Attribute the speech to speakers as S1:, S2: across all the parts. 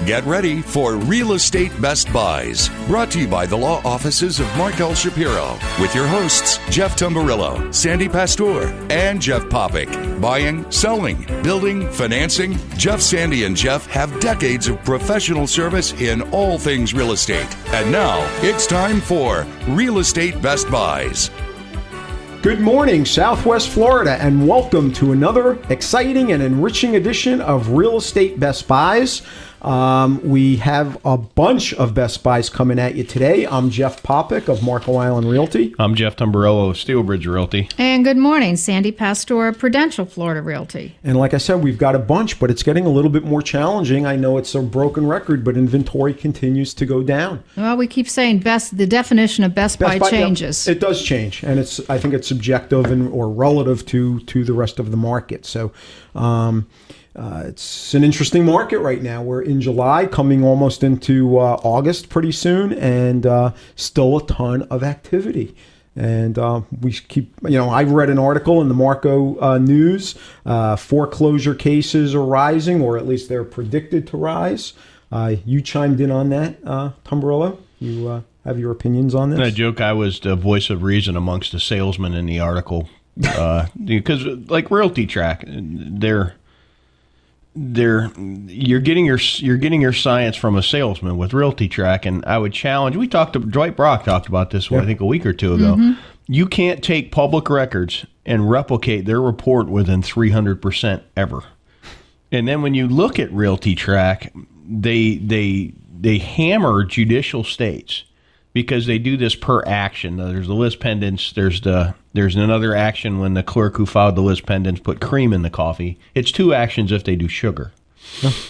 S1: Get ready for Real Estate Best Buys, brought to you by the law offices of Mark L. Shapiro, with your hosts, Jeff Tamburillo, Sandy Pastor, and Jeff Popick. Buying, selling, building, financing. Jeff, Sandy, and Jeff have decades of professional service in all things real estate. And now, it's time for Real Estate Best Buys.
S2: Good morning, Southwest Florida, and welcome to another exciting and enriching edition of Real Estate Best Buys. We have a bunch of Best Buys coming at you today. I'm Jeff Popick of Marco Island Realty.
S3: I'm Jeff Tamburillo of Steelbridge Realty.
S4: And good morning, Sandy Pastor of Prudential Florida Realty.
S2: And like I said, we've got a bunch, but it's getting a little bit more challenging. I know it's a broken record, but inventory continues to go down.
S4: Well, we keep saying the definition of Best Buy changes.
S2: It does change, and I think it's subjective or relative to the rest of the market. So it's an interesting market right now. We're in July, coming almost into August pretty soon, and still a ton of activity. And we keep, I've read an article in the Marco News. Foreclosure cases are rising, or at least they're predicted to rise. You chimed in on that, Tamburillo. You have your opinions on this?
S3: I joke I was the voice of reason amongst the salesmen in the article, because like Realty Track, you're getting your science from a salesman with Realty Track, and I would challenge. Dwight Brock talked about this I think a week or two ago. Mm-hmm. You can't take public records and replicate their report within 300% ever. And then when you look at Realty Track, they hammer judicial states because they do this per action. There's the list pendants. There's another action when the clerk who filed the list pendants put cream in the coffee. It's 2 actions if they do sugar.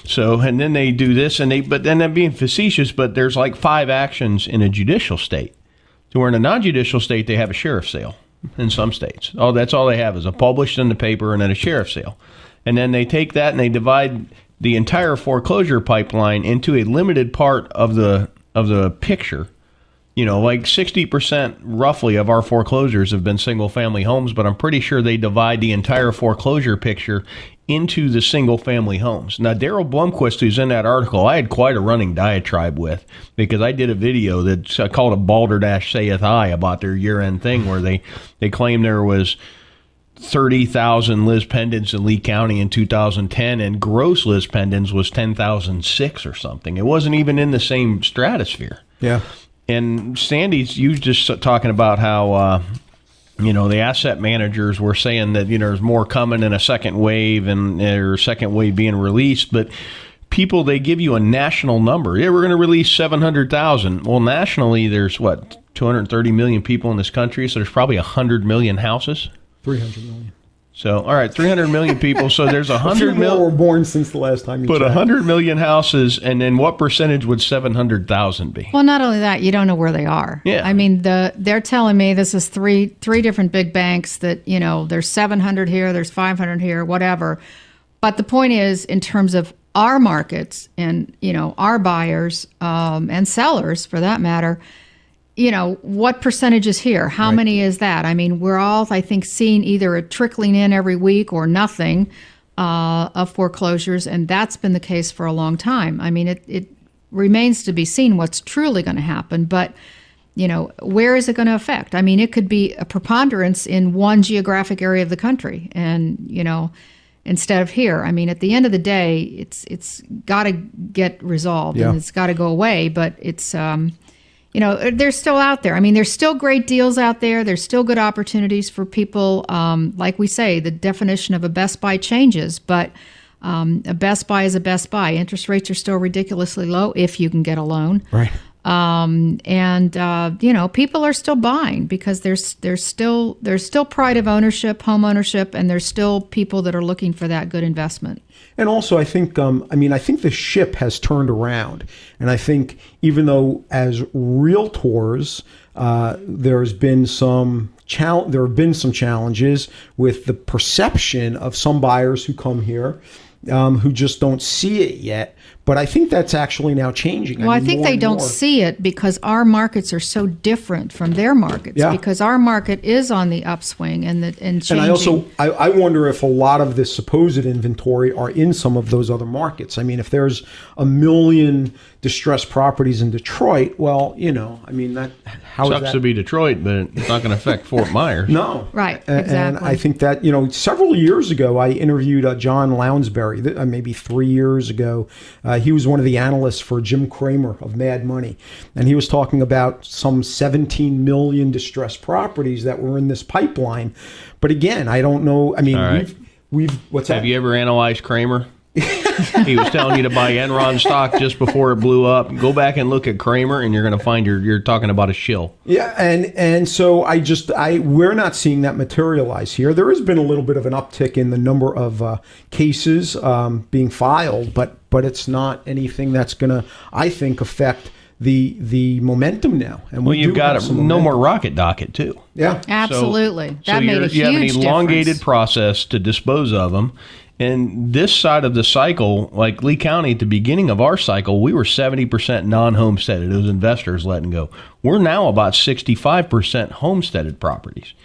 S3: So, and then they do this, but then I'm being facetious, but there's like 5 actions in a judicial state. So where in a non-judicial state, they have a sheriff's sale in some states. Oh, that's all they have is a published in the paper and then a sheriff's sale. And then they take that and they divide the entire foreclosure pipeline into a limited part of the picture. Like 60% roughly of our foreclosures have been single-family homes, but I'm pretty sure they divide the entire foreclosure picture into the single-family homes. Now, Daryl Blomquist, who's in that article, I had quite a running diatribe with, because I did a video that's called a Balderdash Saith I about their year-end thing where they claim there was 30,000 Liz pendants in Lee County in 2010, and gross Liz pendants was 10,006 or something. It wasn't even in the same stratosphere.
S2: Yeah.
S3: And Sandy's, you just talking about how, the asset managers were saying that, there's more coming in a second wave and there's a second wave being released. But people, they give you a national number. Yeah, we're going to release 700,000. Well, nationally, there's 230 million people in this country. So there's probably 100 million houses.
S2: 300 million.
S3: So, all right, 300 million people. So there's 100 million.
S2: were born since the last time you
S3: checked.
S2: But
S3: 100 million houses, and then what percentage would 700,000 be?
S4: Well, not only that, you don't know where they are.
S3: Yeah.
S4: I mean, they're telling me this is three different big banks that, there's 700 here, there's 500 here, whatever. But the point is, in terms of our markets and, our buyers and sellers, for that matter, what percentage is here? How
S2: right.
S4: many is that? I mean, we're all, I think, seeing either a trickling in every week or nothing of foreclosures, and that's been the case for a long time. I mean, it remains to be seen what's truly going to happen, but, where is it going to affect? I mean, it could be a preponderance in one geographic area of the country, and, instead of here. I mean, at the end of the day, it's got to get resolved, and it's got to go away, but it's... they're still out there. I mean, there's still great deals out there. There's still good opportunities for people. Like we say, the definition of a Best Buy changes, but a Best Buy is a Best Buy. Interest rates are still ridiculously low if you can get a loan.
S2: Right.
S4: People are still buying because there's still pride of ownership, home ownership, and there's still people that are looking for that good investment.
S2: And also, I think, I think the ship has turned around. And I think even though as realtors, there have been some challenges with the perception of some buyers who come here who just don't see it yet. But I think that's actually now changing.
S4: Well, I
S2: mean,
S4: think
S2: more
S4: they
S2: and
S4: don't
S2: more.
S4: see it because our markets are so different from their markets.
S2: Yeah.
S4: Because our market is on the upswing and changing.
S2: And I wonder if a lot of this supposed inventory are in some of those other markets. I mean, if there's 1 million distressed properties in Detroit, well, I mean, how is
S3: Sucks
S2: that?
S3: to be Detroit, but it's not going to affect Fort Myers.
S2: No.
S4: Right,
S2: And
S4: exactly.
S2: I think that, several years ago, I interviewed John Lounsbury, maybe 3 years ago. He was one of the analysts for Jim Cramer of Mad Money. And he was talking about some 17 million distressed properties that were in this pipeline. But again, I don't know. I mean,
S3: All right.
S2: we've what's that?
S3: Have you ever analyzed Kramer? He was telling you to buy Enron stock just before it blew up. Go back and look at Kramer, and you're going to find you're talking about a shill.
S2: Yeah, and so we're not seeing that materialize here. There has been a little bit of an uptick in the number of cases being filed, but it's not anything that's going to, I think, affect the momentum now. And
S3: Well,
S2: we
S3: you've
S2: do
S3: got
S2: have some
S3: no
S2: momentum.
S3: more rocket docket too.
S2: Yeah,
S4: Absolutely.
S3: So
S4: That made a
S3: you have an
S4: huge
S3: elongated
S4: difference.
S3: process to dispose of them. And this side of the cycle, like Lee County at the beginning of our cycle, we were 70% non-homesteaded. It was investors letting go. We're now about 65% homesteaded properties.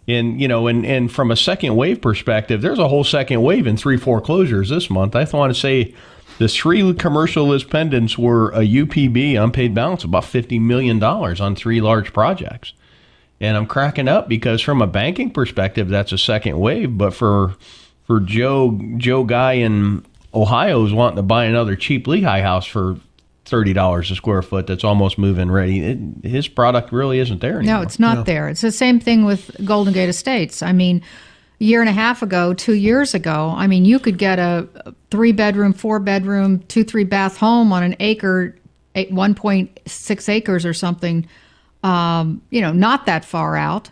S3: And, and from a second wave perspective, there's a whole second wave in 3 foreclosures this month. I want to say the 3 commercial list pendants were a UPB, unpaid balance, about $50 million on 3 large projects. And I'm cracking up because from a banking perspective, that's a second wave. But for Joe Guy in Ohio who's wanting to buy another cheap Lehigh house for $30 a square foot that's almost move-in ready, his product really isn't there anymore.
S4: No, it's not there. It's the same thing with Golden Gate Estates. I mean, a year and a half ago, 2 years ago, I mean, you could get a 3-bedroom, 4-bedroom, 2-3 bath home on an acre, 1.6 acres or something, not that far out,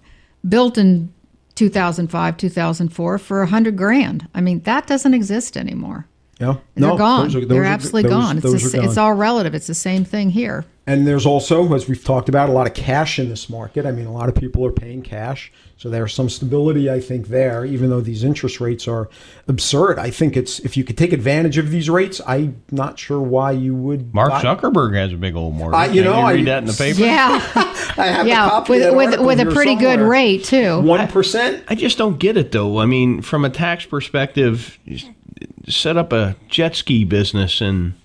S4: built in 2005, 2004 for $100,000. I mean, that doesn't exist anymore.
S2: yeah.
S4: They're gone.
S2: those
S4: They're
S2: are-
S4: absolutely
S2: those-
S4: gone.
S2: those are gone.
S4: It's all relative. It's the same thing here.
S2: And there's also, as we've talked about, a lot of cash in this market. I mean, a lot of people are paying cash. So there's some stability, I think, there, even though these interest rates are absurd. I think if you could take advantage of these rates, I'm not sure why you would.
S3: Mark
S2: buy-
S3: Zuckerberg has a big old mortgage.
S2: you
S3: Didn't
S2: know,
S3: read that in the paper?
S4: Yeah,
S2: I have a
S4: yeah,
S2: copy of that article
S4: with a
S2: here
S4: pretty good
S2: somewhere.
S4: rate too.
S2: 1%?
S3: I just don't get it, though. I mean, from a tax perspective, set up a jet ski business in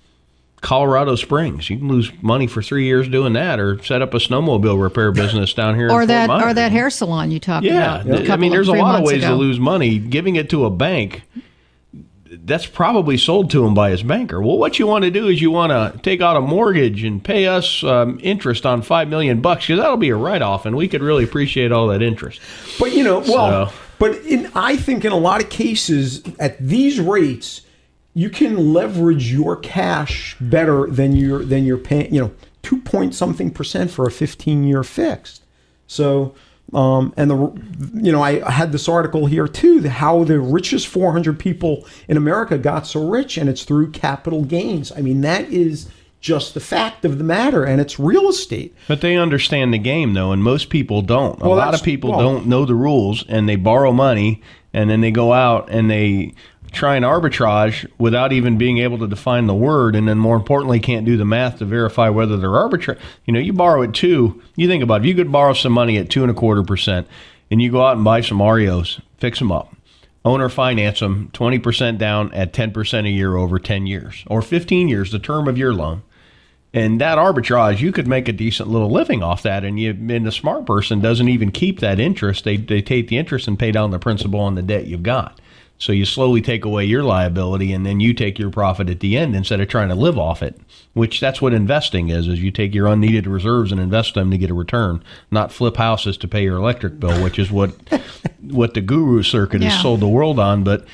S3: Colorado Springs. You can lose money for 3 years doing that, or set up a snowmobile repair business down here
S4: Or
S3: in
S4: that
S3: Fort Myers.
S4: or that hair salon you talked
S3: Yeah,
S4: about.
S3: I mean, there's a
S4: 3
S3: lot of
S4: months
S3: ways
S4: ago.
S3: to lose money. Giving it to a bank, that's probably sold to him by his banker. Well, what you want to do is you want to take out a mortgage and pay us interest on $5 million because that'll be a write-off, and we could really appreciate all that interest.
S2: But, I think in a lot of cases, at these rates, you can leverage your cash better than you're paying, 2-point-something% for a 15-year fixed. So, I had this article here too, how the richest 400 people in America got so rich, and it's through capital gains. I mean, that is just the fact of the matter, and it's real estate.
S3: But they understand the game, though, and most people don't. A
S2: Well,
S3: lot of people don't know the rules, and they borrow money, and then they go out and they try and arbitrage without even being able to define the word, and then more importantly can't do the math to verify whether they're arbitrary. You borrow at 2, you think about it, if you could borrow some money at 2.25% and you go out and buy some REOs, fix them up, owner finance them 20% down at 10% a year over 10 years or 15 years, the term of your loan. And that arbitrage, you could make a decent little living off that. And the smart person doesn't even keep that interest. They take the interest and pay down the principal on the debt you've got. So you slowly take away your liability, and then you take your profit at the end instead of trying to live off it, which that's what investing is you take your unneeded reserves and invest them to get a return, not flip houses to pay your electric bill, which is what the guru circuit has sold the world on. But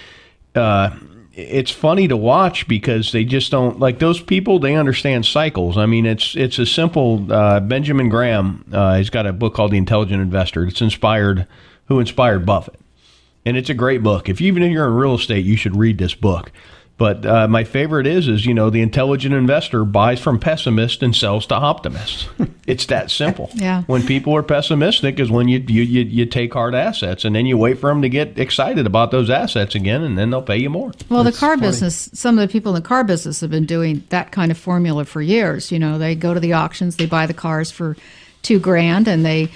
S3: it's funny to watch because they just don't, like those people, they understand cycles. I mean, it's a simple, Benjamin Graham, he's got a book called The Intelligent Investor. It's who inspired Buffett. And it's a great book. Even if you're in real estate, you should read this book But my favorite is the intelligent investor buys from pessimists and sells to optimists. It's that simple.
S4: Yeah.
S3: When people are pessimistic is when you take hard assets, and then you wait for them to get excited about those assets again, and then they'll pay you more.
S4: Well, the car business, some of the people in the car business have been doing that kind of formula for years. They go to the auctions, they buy the cars for $2,000, and they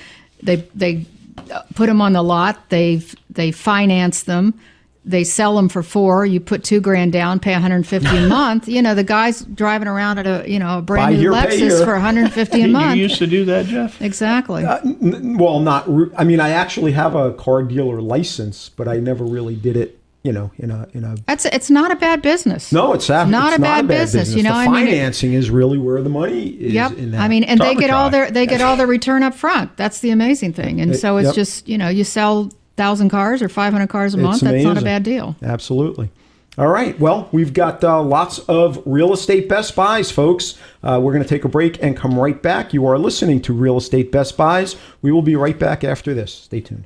S4: put them on the lot. They finance them. They sell them for $4,000. You put $2,000 down, pay $150 a month. The guy's driving around at a brand new Lexus for $150 a month.
S3: You used to do that, Jeff?
S4: Exactly.
S2: Well, not. I mean, I actually have a car dealer license, but I never really did it. In a.
S4: It's not a bad business.
S2: No, it's not a bad business. The financing is really where the money is.
S4: Yep.
S2: In that.
S4: I mean, and they get all their return up front. That's the amazing thing. And so it's just you sell 1,000 cars or 500 cars a month. That's not a bad deal.
S2: Absolutely. All right. Well, we've got lots of real estate Best Buys, folks. We're going to take a break and come right back. You are listening to Real Estate Best Buys. We will be right back after this. Stay tuned.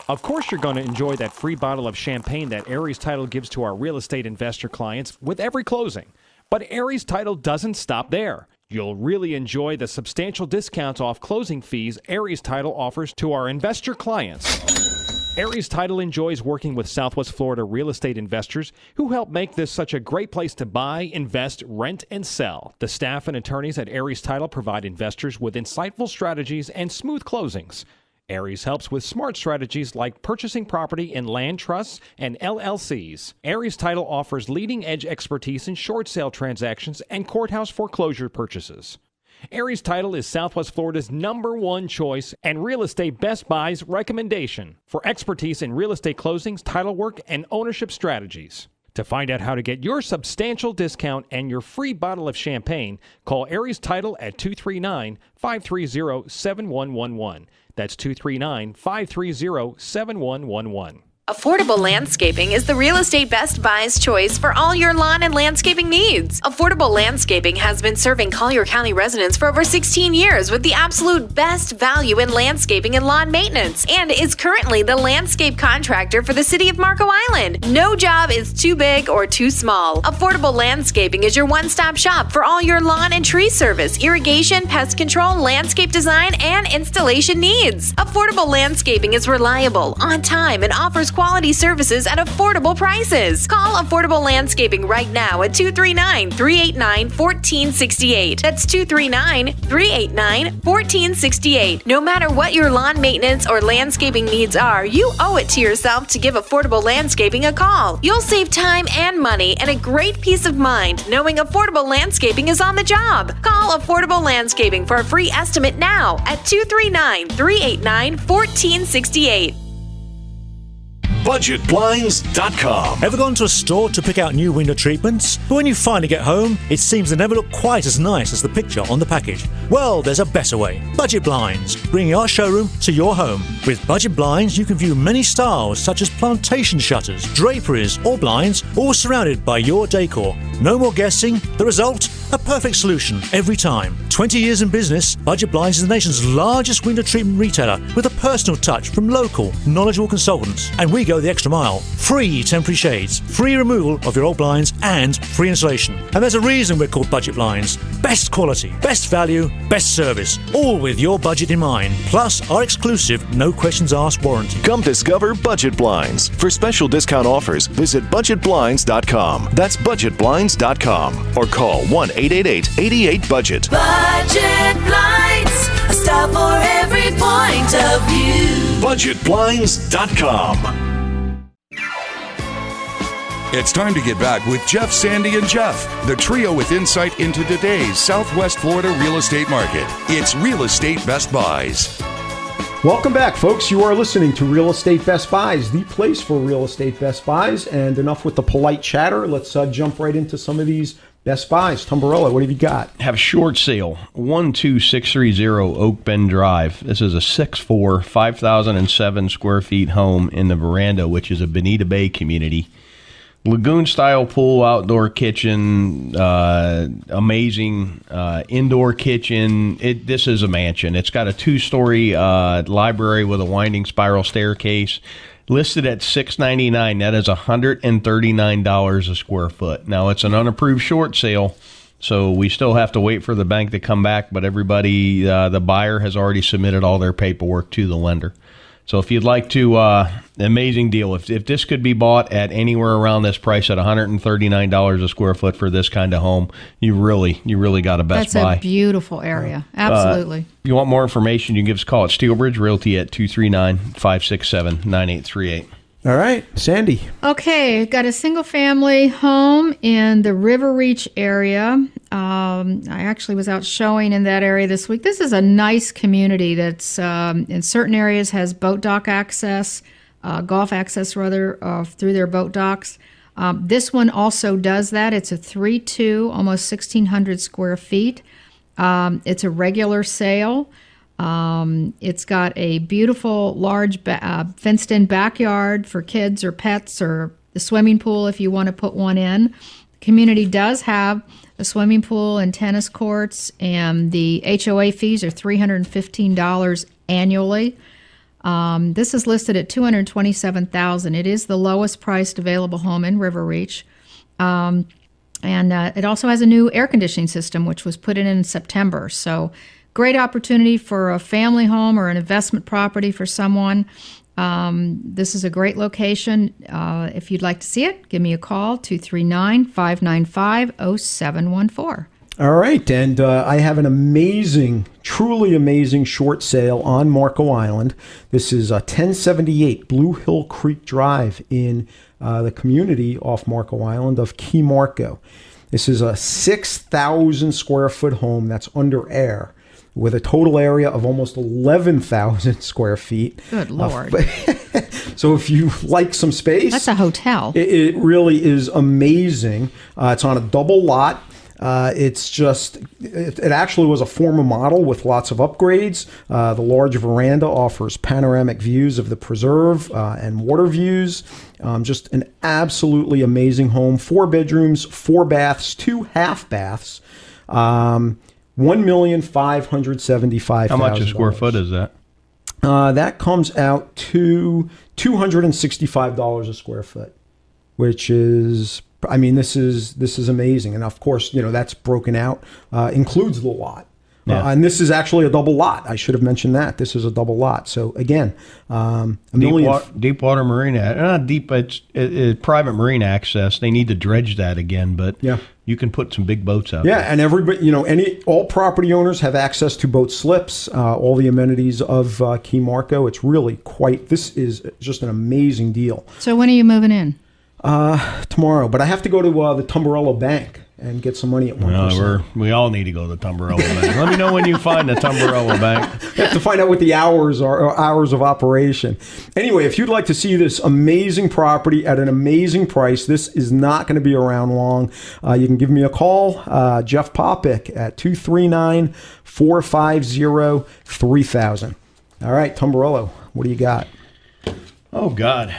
S5: Of course, you're going to enjoy that free bottle of champagne that Aries Title gives to our real estate investor clients with every closing. But Aries Title doesn't stop there. You'll really enjoy the substantial discounts off closing fees Aries Title offers to our investor clients. Aries Title enjoys working with Southwest Florida real estate investors who help make this such a great place to buy, invest, rent, and sell. The staff and attorneys at Aries Title provide investors with insightful strategies and smooth closings. Aries helps with smart strategies like purchasing property in land trusts and LLCs. Aries Title offers leading-edge expertise in short sale transactions and courthouse foreclosure purchases. Aries Title is Southwest Florida's #1 choice and Real Estate Best Buys recommendation for expertise in real estate closings, title work, and ownership strategies. To find out how to get your substantial discount and your free bottle of champagne, call Aries Title at 239-530-7111. That's 239-530-7111.
S6: Affordable Landscaping is the Real Estate Best Buys choice for all your lawn and landscaping needs. Affordable Landscaping has been serving Collier County residents for over 16 years with the absolute best value in landscaping and lawn maintenance, and is currently the landscape contractor for the city of Marco Island. No job is too big or too small. Affordable Landscaping is your one-stop shop for all your lawn and tree service, irrigation, pest control, landscape design, and installation needs. Affordable Landscaping is reliable, on time, and offers quality services at affordable prices. Call Affordable Landscaping right now at 239-389-1468. That's 239-389-1468. No matter what your lawn maintenance or landscaping needs are, you owe it to yourself to give Affordable Landscaping a call. You'll save time and money and a great peace of mind knowing Affordable Landscaping is on the job. Call Affordable Landscaping for a free estimate now at 239-389-1468.
S7: BudgetBlinds.com.
S8: Ever gone to a store to pick out new window treatments? But when you finally get home, it seems they never look quite as nice as the picture on the package. Well, there's a better way. Budget Blinds, bringing our showroom to your home. With Budget Blinds, you can view many styles such as plantation shutters, draperies, or blinds, all surrounded by your decor. No more guessing. The result? A perfect solution every time. 20 years in business, Budget Blinds is the nation's largest window treatment retailer with a personal touch from local, knowledgeable consultants. And we go the extra mile. Free temporary shades, free removal of your old blinds, and free installation. And there's a reason we're called Budget Blinds. Best quality, best value, best service, all with your budget in mind. Plus our exclusive no questions asked warranty.
S7: Come discover Budget Blinds. For special discount offers, visit BudgetBlinds.com. That's BudgetBlinds.com. Or call 1-888-88-BUDGET.
S9: Budget Blinds, a style for every point of view.
S7: BudgetBlinds.com.
S1: It's time to get back with Jeff, Sandy, and Jeff, the trio with insight into today's Southwest Florida real estate market. It's Real Estate Best Buys.
S2: Welcome back, folks. You are listening to Real Estate Best Buys, the place for real estate Best Buys. And enough with the polite chatter. Let's jump right into some of these Best Buys. Tumbarella, what have you got?
S3: Have a short sale, 12630 Oak Bend Drive. This is a 6'4", 5,007 square feet home in the Veranda, which is a Bonita Bay community. Lagoon-style pool, outdoor kitchen, amazing indoor kitchen. This is a mansion. It's got a 2-story library with a winding spiral staircase. listed at $699. That is $139 a square foot. Now, it's an unapproved short sale, so we still have to wait for the bank to come back, but everybody, the buyer has already submitted all their paperwork to the lender. So if you'd like to, amazing deal. If this could be bought at anywhere around this price at $139 a square foot for this kind of home, you really got a Best Buy.
S4: That's a beautiful area. Absolutely.
S3: If you want more information, you can give us a call at Steelbridge Realty at 239-567-9838.
S2: All right, Sandy.
S4: Okay, got a single-family home in the River Reach area. I actually was out showing in that area this week. This is a nice community that's in certain areas has boat dock access, golf access rather, through their boat docks. This one also does that. It's a 3-2, almost 1,600 square feet. It's a regular sale. It's got a beautiful, large, fenced-in backyard for kids or pets, or the swimming pool if you want to put one in. The community does have a swimming pool and tennis courts, and the HOA fees are $315 annually. This is listed at $227,000. It is the lowest priced available home in River Reach. And it also has a new air conditioning system, which was put in September. So great opportunity for a family home or an investment property for someone. This is a great location. If you'd like to see it, give me a call, 239-595-0714.
S2: All right, and I have an amazing, truly amazing short sale on Marco Island. This is 1078 Blue Hill Creek Drive in the community off Marco Island of Key Marco. This is a 6,000 square foot home that's under air, with a total area of almost 11,000 square feet.
S4: Good Lord.
S2: So if you like some space.
S4: That's a hotel.
S2: It really is amazing. It's on a double lot. It actually was a former model with lots of upgrades. The large veranda offers panoramic views of the preserve and water views. Just an absolutely amazing home. 4 bedrooms, 4 baths, 2 half baths. $1,575,000.
S3: How much a square foot is that?
S2: That comes out to $265 a square foot, which is, I mean, this is amazing. And of course, that's broken out, includes the lot. Yeah. And this is actually a double lot. I should have mentioned that. This is a double lot. So again,
S3: deep water marine, not deep, it's private marine access. They need to dredge that again, but yeah, you can put some big boats out there.
S2: Yeah, and everybody, all property owners have access to boat slips, all the amenities of Key Marco. It's really this is just an amazing deal.
S4: So when are you moving in?
S2: Tomorrow, but I have to go to the Tumbarello Bank and get some money at 1%.
S3: We all need to go to the Tumbarello Bank. Let me know when you find the Tumbarello Bank.
S2: You have to find out what the hours are, or hours of operation. Anyway, if you'd like to see this amazing property at an amazing price, this is not going to be around long. You can give me a call, Jeff Popick, at 239-450-3000. All right, Tumbarello, what do you got?
S3: Oh, God.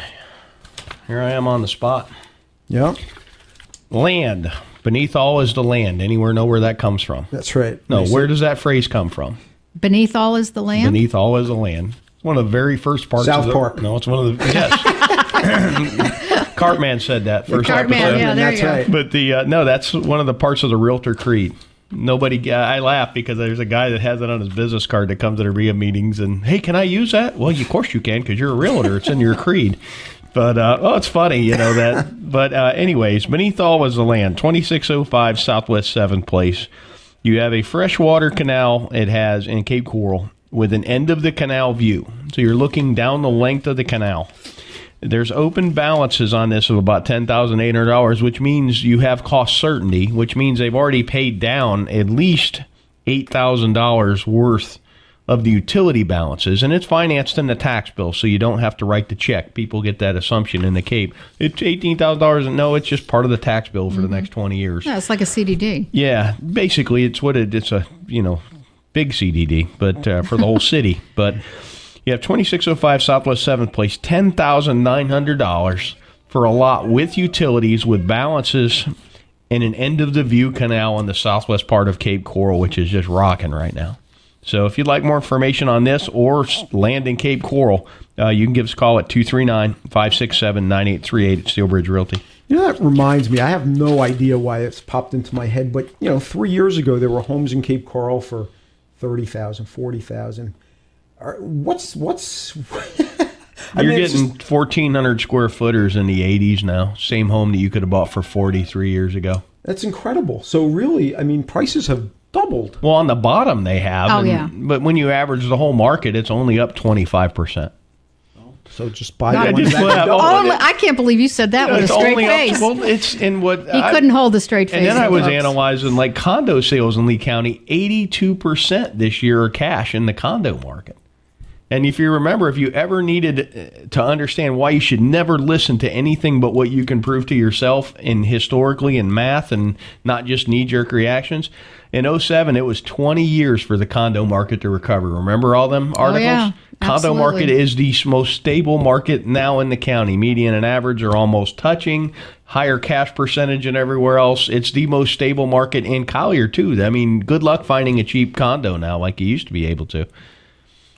S3: Here I am on the spot.
S2: Yeah.
S3: Land. Beneath all is the land. Anywhere know where that comes from?
S2: That's right.
S3: No, where does that phrase come from?
S4: Beneath all is the land?
S3: Beneath all is the land. It's one of the very first parts
S2: South Park.
S3: No, it's one of the... Yes. Cartman said that first episode.
S4: Yeah, there you go.
S2: Right.
S3: But that's one of the parts of the Realtor Creed. I laugh because there's a guy that has it on his business card that comes to the RIA meetings and, hey, can I use that? Well, of course you can because you're a realtor. It's in your creed. But, it's funny, that. But anyways, beneath all is the land, 2605 Southwest 7th Place. You have a freshwater canal it has in Cape Coral with an end of the canal view. So you're looking down the length of the canal. There's open balances on this of about $10,800, which means you have cost certainty, which means they've already paid down at least $8,000 worth of the utility balances, and it's financed in the tax bill, so you don't have to write the check. People get that assumption in the Cape. It's $18,000, and no, it's just part of the tax bill for the next 20 years.
S4: Yeah, it's like a CDD.
S3: Yeah, basically, it's a big CDD, but for the whole city. But you have 2605 Southwest 7th Place, $10,900 for a lot with utilities, with balances, and an end of the view canal in the southwest part of Cape Coral, which is just rocking right now. So if you'd like more information on this or land in Cape Coral, You can give us a call at 239-567-9838 at Steelbridge Realty.
S2: You know, that reminds me, I have no idea why it's popped into my head, but, 3 years ago, there were homes in Cape Coral for $30,000, $40,000. What's
S3: You're getting 1,400 square footers in the 80s now. Same home that you could have bought for 43 years ago.
S2: That's incredible. So really, prices have doubled.
S3: Well, on the bottom they have.
S4: Oh, yeah.
S3: But when you average the whole market, it's only up 25%.
S2: So just buy
S4: Not
S2: one.
S3: just
S2: back.
S4: I can't believe you said that with a
S3: It's
S4: straight
S3: only
S4: face.
S3: Well, it's in what
S4: He couldn't hold the straight face.
S3: And then I was
S4: folks.
S3: analyzing like condo sales in Lee County. 82% this year are cash in the condo market. And if you remember, if you ever needed to understand why you should never listen to anything but what you can prove to yourself in historically in math and not just knee-jerk reactions, in 2007, it was 20 years for the condo market to recover. Remember all them articles?
S4: yeah,
S3: Condo
S4: absolutely.
S3: market is the most stable market now in the county. Median and average are almost touching. Higher cash percentage than everywhere else. It's the most stable market in Collier, too. I mean, good luck finding a cheap condo now like you used to be able to.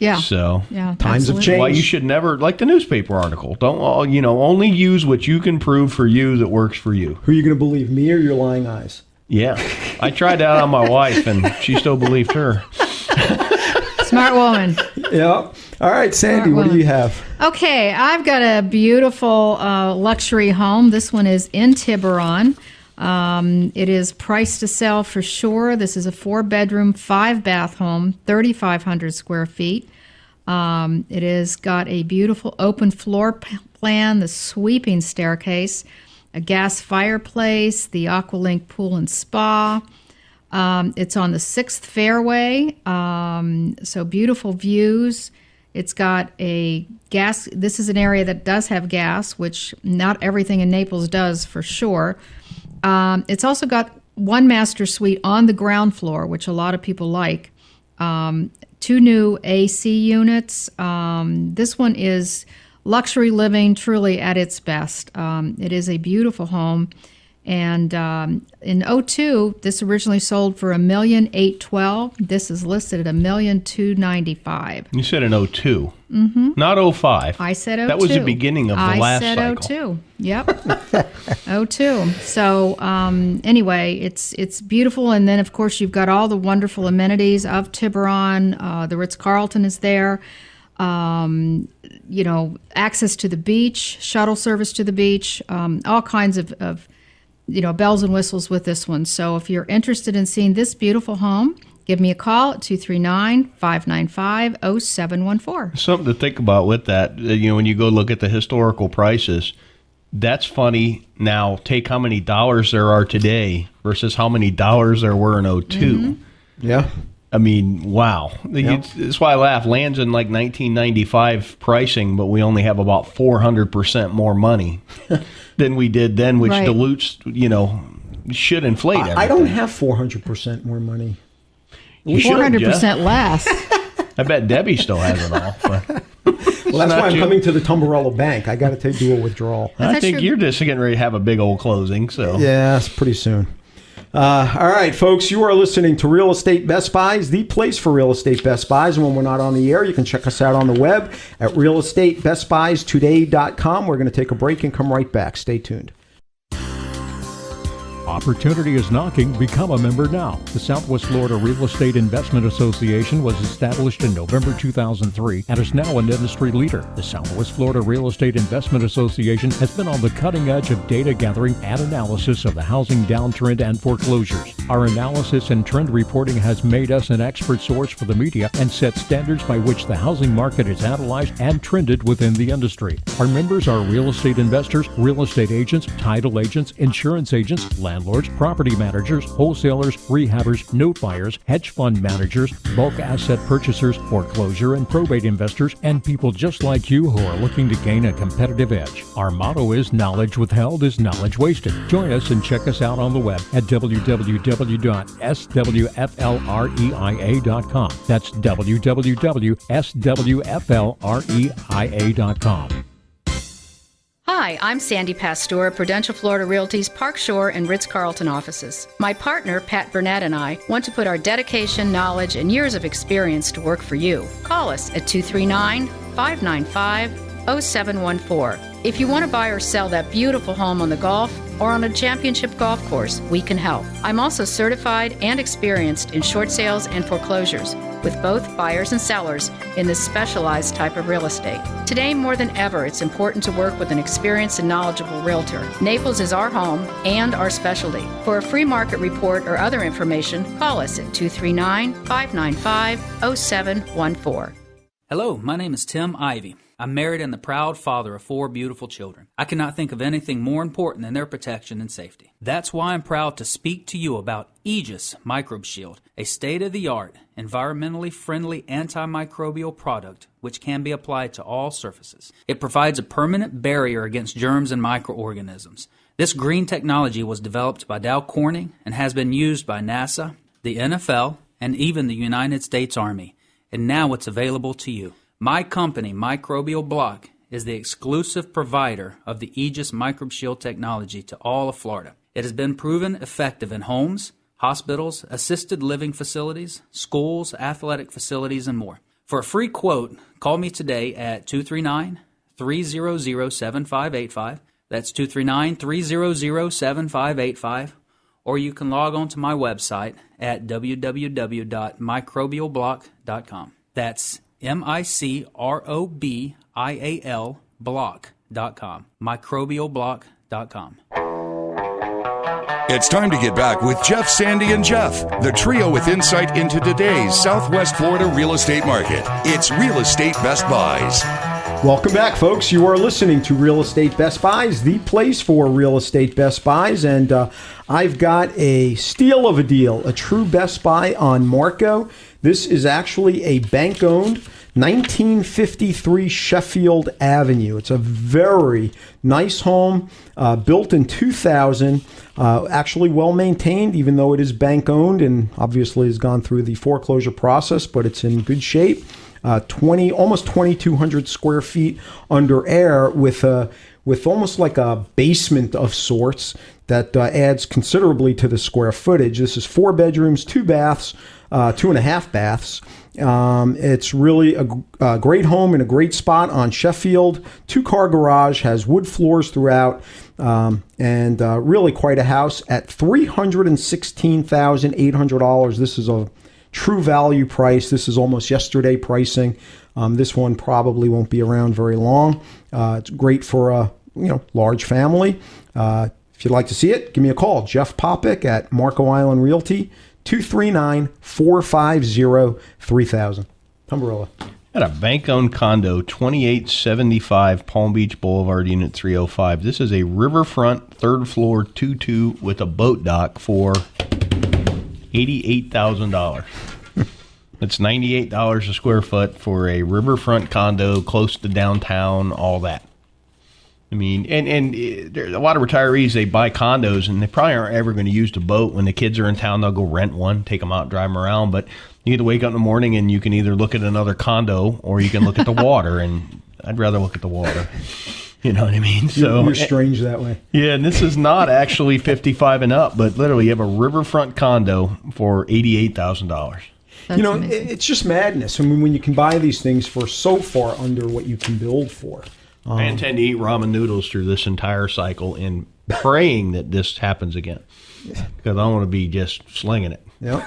S4: Yeah.
S3: So
S4: Yeah.
S2: Times have
S4: absolutely.
S2: changed.
S3: why you should never, like the newspaper article, don't only use what you can prove for you that works for you.
S2: Who are you going to believe, me or your lying eyes?
S3: Yeah, I tried that on my wife, and she still believed her.
S4: Smart woman.
S2: Yeah. All right, Sandy, what do you have?
S4: Okay, I've got a beautiful luxury home. This one is in Tiburon. It is priced to sell for sure. This is a 4-bedroom, 5-bath home, 3,500 square feet. It has got a beautiful open floor plan, the sweeping staircase, a gas fireplace, the Aqualink pool and spa. It's on the 6th fairway, so beautiful views. It's got a gas. This is an area that does have gas, which not everything in Naples does for sure. It's also got one master suite on the ground floor, which a lot of people like. 2 new AC units. This one is luxury living, truly at its best. It is a beautiful home. And in 2002, this originally sold for $1,812,000. This is listed at $1,295,000.
S3: You said in 2002, not 2005.
S4: I said 02.
S3: That was the beginning of the last cycle.
S4: I said 02. Yep. 02. So anyway, it's beautiful. And then, of course, you've got all the wonderful amenities of Tiburon. The Ritz-Carlton is there. Access to the beach, shuttle service to the beach, all kinds of bells and whistles with this one. So if you're interested in seeing this beautiful home, give me a call at 239-595-0714.
S3: Something to think about with that, when you go look at the historical prices, that's funny. Now, take how many dollars there are today versus how many dollars there were in 2002.
S2: Yeah.
S3: I mean, wow.
S2: Yep.
S3: That's why I laugh. Land's in like 1995 pricing, but we only have about 400% more money than we did then, which
S4: Right.
S3: dilutes, should inflate everything.
S2: I don't have 400% more money.
S3: You should,
S4: 400%
S3: Jeff.
S4: less.
S3: I bet Debbie still has it all. But
S2: Well, that's
S3: not
S2: why I'm
S3: you.
S2: coming to the Tumbarella Bank. I got to do a withdrawal.
S3: I
S4: that
S3: think
S4: true?
S3: you're just getting ready to have a big old closing. So
S2: Yeah, it's pretty soon. All right, folks, you are listening to Real Estate Best Buys, the place for real estate Best Buys. And when we're not on the air, you can check us out on the web at realestatebestbuystoday.com. We're going to take a break and come right back. Stay tuned.
S5: Opportunity is knocking. Become a member now. The Southwest Florida Real Estate Investment Association was established in November 2003 and is now an industry leader. The Southwest Florida Real Estate Investment Association has been on the cutting edge of data gathering and analysis of the housing downtrend and foreclosures. Our analysis and trend reporting has made us an expert source for the media and set standards by which the housing market is analyzed and trended within the industry. Our members are real estate investors, real estate agents, title agents, insurance agents, landlords, property managers, wholesalers, rehabbers, note buyers, hedge fund managers, bulk asset purchasers, foreclosure and probate investors, and people just like you who are looking to gain a competitive edge. Our motto is knowledge withheld is knowledge wasted. Join us and check us out on the web at www.swflreia.com. That's www.swflreia.com.
S10: Hi, I'm Sandy Pastor, Prudential Florida Realty's Park Shore and Ritz-Carlton offices. My partner, Pat Burnett, and I want to put our dedication, knowledge, and years of experience to work for you. Call us at 239 239-595-0714. If you want to buy or sell that beautiful home on the Gulf or on a championship golf course, we can help. I'm also certified and experienced in short sales and foreclosures, with both buyers and sellers in this specialized type of real estate. Today, more than ever, it's important to work with an experienced and knowledgeable realtor. Naples is our home and our specialty. For a free market report or other information, call us at 239-595-0714.
S11: Hello, my name is Tim Ivey. I'm married and the proud father of 4 beautiful children. I cannot think of anything more important than their protection and safety. That's why I'm proud to speak to you about Aegis Microbe Shield, a state-of-the-art, environmentally friendly antimicrobial product which can be applied to all surfaces. It provides a permanent barrier against germs and microorganisms. This green technology was developed by Dow Corning and has been used by NASA, the NFL, and even the United States Army. And now it's available to you. My company, Microbial Block, is the exclusive provider of the Aegis Microbe Shield technology to all of Florida. It has been proven effective in homes, hospitals, assisted living facilities, schools, athletic facilities, and more. For a free quote, call me today at 239-300-7585. That's 239-300-7585. Or you can log on to my website at www.microbialblock.com. That's MICROBIAL block.com. Microbialblock.com.
S1: It's time to get back with Jeff, Sandy, and Jeff, the trio with insight into today's Southwest Florida real estate market. It's Real Estate Best Buys.
S2: Welcome back, folks. You are listening to Real Estate Best Buys, the place for real estate Best Buys. And I've got a steal of a deal, a true Best Buy on Marco. This is actually a bank-owned 1953 Sheffield Avenue. It's a very nice home, built in 2000, actually well-maintained, even though it is bank-owned and obviously has gone through the foreclosure process, but it's in good shape. Almost 2,200 square feet under air with almost like a basement of sorts that adds considerably to the square footage. This is 4 bedrooms, 2 baths, 2.5 baths. It's really a great home in a great spot on Sheffield. 2-car garage, has wood floors throughout, and really quite a house at $316,800. This is a true value price. This is almost yesterday pricing. This one probably won't be around very long. It's great for a large family. If you'd like to see it, give me a call. Jeff Popick at Marco Island Realty, 239-450-3000. Tumbarella.
S3: At a bank-owned condo, 2875 Palm Beach Boulevard, Unit 305. This is a riverfront, third floor, 2-2 with a boat dock for $88,000. It's $98 a square foot for a riverfront condo close to downtown, all that. I mean, and there, a lot of retirees, they buy condos and they probably aren't ever going to use the boat. When the kids are in town, they'll go rent one, take them out, drive them around. But you get to wake up in the morning and you can either look at another condo or you can look at the water. And I'd rather look at the water. You know what I mean? So
S2: you're strange that way.
S3: Yeah, and this is not actually 55 and up, but literally you have a riverfront condo for $88,000.
S4: Amazing.
S2: It's just madness. I mean, when you can buy these things for so far under what you can build for.
S3: I intend to eat ramen noodles through this entire cycle and praying that this happens again, because I want to be just slinging it.
S2: Yeah.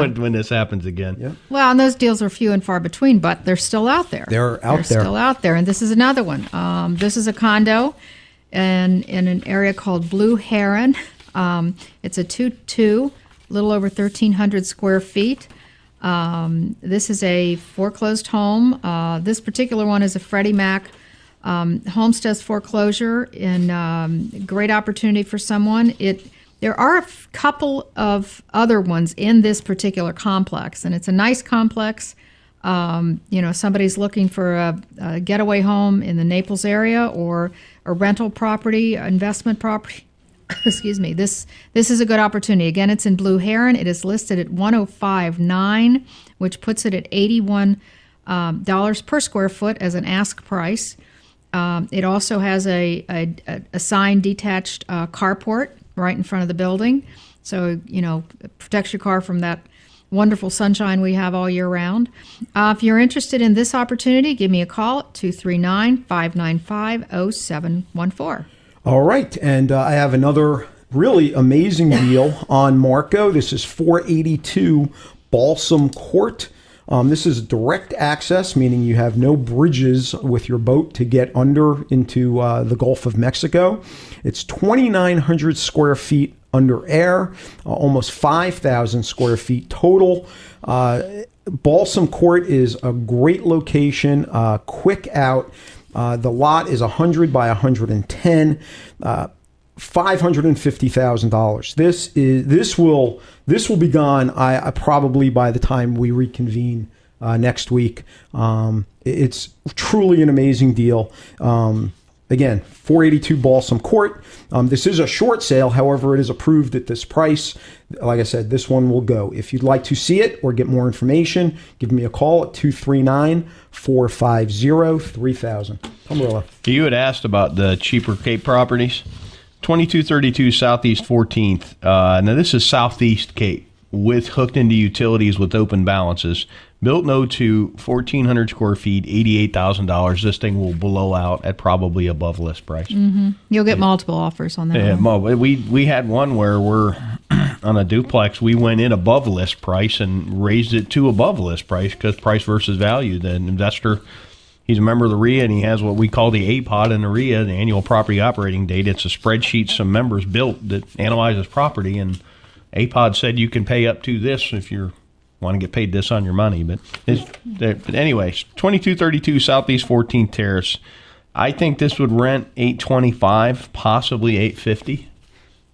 S3: when this happens again.
S2: Yeah.
S4: Well, and those deals are few and far between, but they're still out there.
S2: They're
S4: still out there, and this is another one. This is a condo in an area called Blue Heron. It's a 2-2, a little over 1,300 square feet. This is a foreclosed home. This particular one is a Freddie Mac homestead foreclosure, and great opportunity for someone. There are a couple of other ones in this particular complex, and it's a nice complex. Somebody's looking for a getaway home in the Naples area or a rental property, investment property. Excuse me. This is a good opportunity. Again, it's in Blue Heron. It is listed at $105,900, which puts it at $81 per square foot as an ask price. It also has a signed detached carport right in front of the building, so it protects your car from that wonderful sunshine we have all year round. If you're interested in this opportunity, give me a call at 239-595-0714.
S2: All right, and I have another really amazing deal on Marco. This is 482 Balsam Court. This is direct access, meaning you have no bridges with your boat to get under into the Gulf of Mexico. It's 2,900 square feet under air, almost 5,000 square feet total. Balsam Court is a great location, quick out. The lot is 100 by 110, $550,000. This will be gone. I probably by the time we reconvene next week. It's truly an amazing deal. Again, 482 Balsam Court. This is a short sale. However, it is approved at this price. Like I said, this one will go. If you'd like to see it or get more information, give me a call at 239-450-3000. Pomerilla.
S3: You had asked about the cheaper Cape properties. 2232 Southeast 14th. Now, this is Southeast Cape with hooked into utilities with open balances. Built no to 1,400 square feet, $88,000. This thing will blow out at probably above list price.
S4: Mm-hmm. You'll get multiple offers on that.
S3: Yeah, we had one where we're on a duplex. We went in above list price and raised it to above list price because price versus value. The investor, he's a member of the RIA, and he has what we call the APOD in the RIA, the annual property operating data. It's a spreadsheet some members built that analyzes property, and APOD said you can pay up to this if you want to get paid this on your money. But anyways, 2232 Southeast 14th Terrace. I think this would rent $825, possibly $850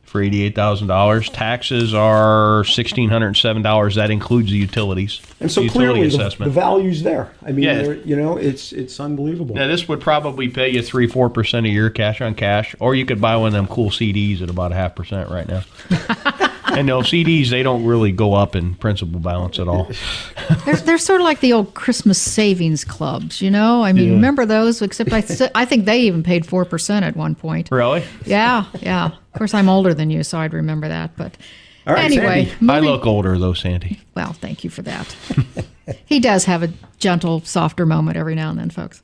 S3: for $88,000. Taxes are $1,607. That includes the utilities.
S2: And so clearly the value's there. I mean,
S3: yeah.
S2: It's unbelievable.
S3: Now, this would probably pay you 3-4% a year cash on cash, or you could buy one of them cool CDs at about 0.5% right now. And those CDs, they don't really go up in principal balance at all.
S4: They're sort of like the old Christmas savings clubs, you know? I mean, remember those? Except I think they even paid 4% at one point.
S3: Really?
S4: Yeah. Of course, I'm older than you, so I'd remember that. But
S2: all right,
S4: anyway.
S3: I look older, though, Sandy.
S4: Well, thank you for that. He does have a gentle, softer moment every now and then, folks.